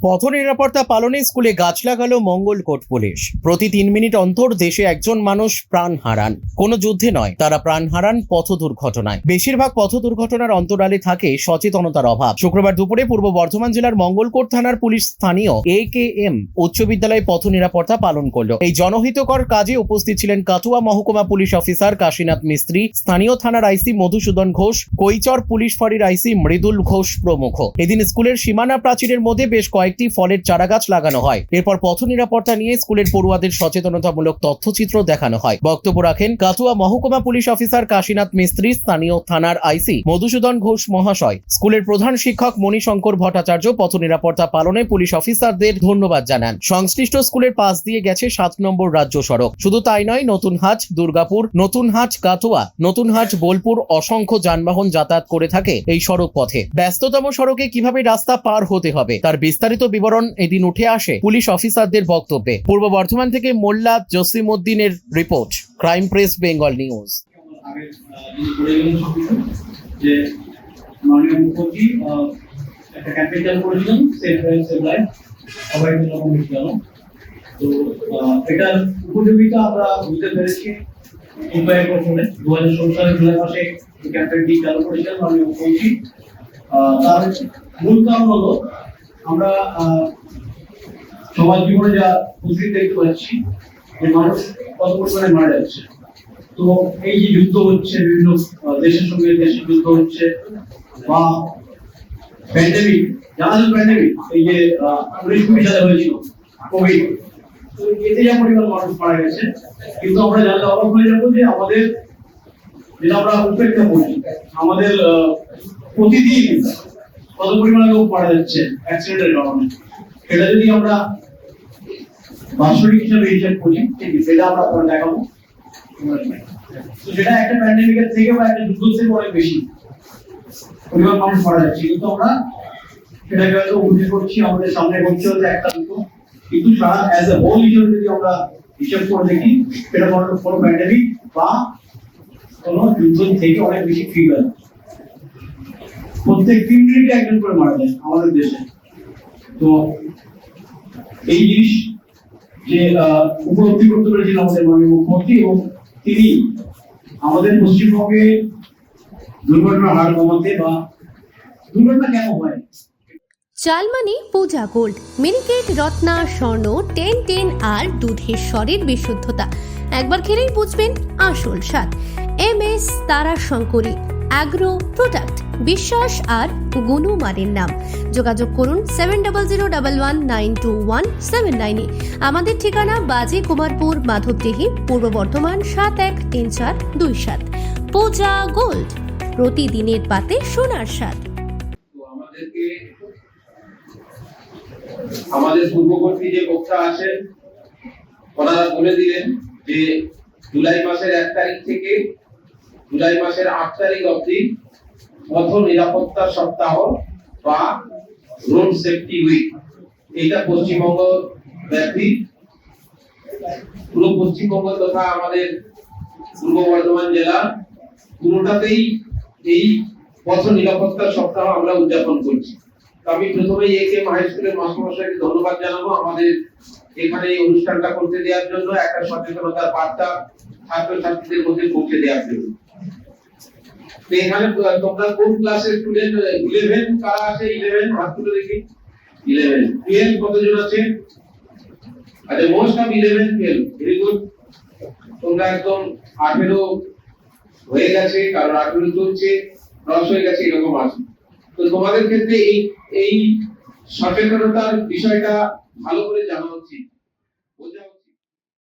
পথ নিরাপত্তা পালনে স্কুলে গাছ লাগালো মঙ্গলকোট পুলিশ। প্রতি 3 মিনিট অন্তর দেশে একজন মানুষ প্রাণ হারান। কোনো যুদ্ধে নয়, তারা প্রাণ হারান পথ দুর্ঘটনায়। বেশিরভাগ পথ দুর্ঘটনার অন্তরালে থাকে সচেতনতার অভাব। শুক্রবার দুপুরে পূর্ব বর্ধমান জেলার মঙ্গলকোট থানার পুলিশ স্থানীয় AKM উচ্চ বিদ্যালয়ে পথ নিরাপত্তা পালন করল। এই জনহিতকর কাজে উপস্থিত ছিলেন কাটুয়া মহকুমা পুলিশ অফিসার কাশীনাথ মিস্ত্রি, স্থানীয় থানার আইসি মধুসূদন ঘোষ, কৈচর পুলিশ ফাঁড়ির আইসি মৃদুল ঘোষ প্রমুখ। এদিন স্কুলের সীমানা প্রাচীরের মধ্যে বেশ কয়েকটি ফলের চারাগাছ লাগানো হয়। এরপর পথ নিরাপত্তা নিয়ে স্কুলের পড়ুয়াদের সচেতনতামূলক তথ্যচিত্র দেখানো হয়। বক্তব্য রাখেন কাটুয়া মহকুমা পুলিশ অফিসার কাশীনাথ মিস্ত্রি, স্থানীয় থানার আইসি মধুসূদন ঘোষ মহাশয়। স্কুলের প্রধান শিক্ষক মণিশঙ্কর ভট্টাচার্য পথ নিরাপত্তা পালনে পুলিশ অফিসারদের ধন্যবাদ জানান। সংশ্লিষ্ট স্কুলের পাশ দিয়ে গেছে 7 নম্বর রাজ্য সড়ক। শুধু তাই নয়, নতুনহাট, দুর্গাপুর, নতুনহাট, কাটোয়া, নতুনহাট, বোলপুর অসংখ্য যানবাহন যাতায়াত করে থাকে এই সড়ক পথে। ব্যস্ততম সড়কে কিভাবে রাস্তা পার হতে হবে তার বিস্তারিত বিবরণ এদিন উঠে আসে পুলিশ অফিসারদের বক্তব্যে। পূর্ব বর্ধমান থেকে মোল্লা জসিমউদ্দিনের report, Crime Press Bengal News. এটার উপযোগিতা আমরা বুঝতে পেরেছি। 2016 সালের জুলাই মাসে ক্যাম্পেইনটি চালু করেছিলেন মাননীয় মুখ্যমন্ত্রী। তার মূল কারণ হলো আমরা সমাজ জীবনে যা প্রতিদিন দেখতে পাচ্ছি যে মানুষ কত পরিমাণে মারা যাচ্ছে। তো এই যে যুদ্ধ হচ্ছে, বিভিন্ন দেশের সঙ্গে দেশের যুদ্ধ হচ্ছে, বা প্যান্ডেমিক, জানালেন প্যান্ডেমিক, এই যে 19-20 সালে হয়েছিল কোভিড, তো এতে যা পরিমাণ মানুষ মারা গেছে, কিন্তু আমরা জানলে অবাক হয়ে যাবো যে আমাদের যেটা আমরা উপেক্ষা করি, আমাদের প্রতিদিন কত পরিমাণে লোক মারা যাচ্ছে অ্যাক্সিডেন্টের কারণে। সেটা যদি আমরা বাৎসরিক হিসাবে হিসাব করি, সেটা আমরা দেখাবো। তো সেটা একটা প্যান্ডেমিকের থেকে বা একটা যুদ্ধ থেকে অনেক বেশি পরিমাণ মানুষ মারা যাচ্ছে, কিন্তু আমরা সেটাকে হয়তো উল্লেখ করছি, আমাদের সামনে হচ্ছে হচ্ছে একটা দুটো, কিন্তু সারা অ্যাজ এ হোল হিসেবে যদি আমরা হিসাব করে দেখি, সেটা কোনো প্যান্ডেমিক বা কোনো যুদ্ধ থেকে অনেক বেশি ফিগার। প্রত্যেক 3 মিনিটে একজন করে মারা যায় আমাদের দেশে। তো এই জিনিস যে উপলব্ধি করতে পেরেছিলেন আমাদের মাননীয় মুখ্যমন্ত্রী, এবং তিনি আমাদের পশ্চিমবঙ্গে দুর্ঘটনার হার কমাতে বা দুর্ঘটনা কেন হয়। চালমানি পূজা গোল্ড, মিনিকেট, রত্না, স্বর্ণ 10-10 আর দুধের স্বরের বিশুদ্ধতা। একবার খেলেই বুঝবেন আসল স্বাদ। MS তারা শঙ্করী অ্যাগ্রো প্রোডাক্ট, বিশ্বাস আর গুণমানের নাম। যোগাযোগ করুন 7001192179 এ। আমাদের ঠিকানা বাজে কুমারপুর, মাধবদেহি, পূর্ব বর্ধমান 713427। পূজা গোল্ড, প্রতিদিনের পাতে সোনার স্বাদ। আমাদের পূর্ববর্তী যে বক্তা আছেন ওনারা বলে দিলেন যে জুলাই মাসের 1 তারিখ থেকে জুলাই মাসের 8 তারিখ অবধি পথ নিরাপত্তা সপ্তাহ বা রোড সেফটি উইক, এটা পশ্চিমবঙ্গ ব্যাপী পুরো পশ্চিমবঙ্গ তথা আমাদের পূর্ব বর্ধমান জেলা পুরোটাতেই এই পথ নিরাপত্তা সপ্তাহ আমরা উদযাপন করছি। আমি প্রথমেই AKM হাই স্কুলের মাস্টারমশাইকে ধন্যবাদ জানাবো আমাদের এখানে এই অনুষ্ঠানটা করতে দেওয়ার জন্য, একটা সচেতনতার বার্তা ছাত্রছাত্রীদের মধ্যে পৌঁছে দেওয়ার জন্য। তো এখানে তোমরা কোন ক্লাসের স্টুডেন্ট? 11 কারা আছে? 11 হাত তুলে দেখি। 11 12 কতজন আছে? আচ্ছা, মোস্ট অফ 11 12, ভেরি গুড। তোমরা একদম 18 হয়ে গেছে, কারণ 18 চলছে, 10 হয়ে গেছে, এরকম আছে। তো তোমাদের ক্ষেত্রে এই সচেতনতার বিষয়টা ভালো করে জানা উচিত, বোঝা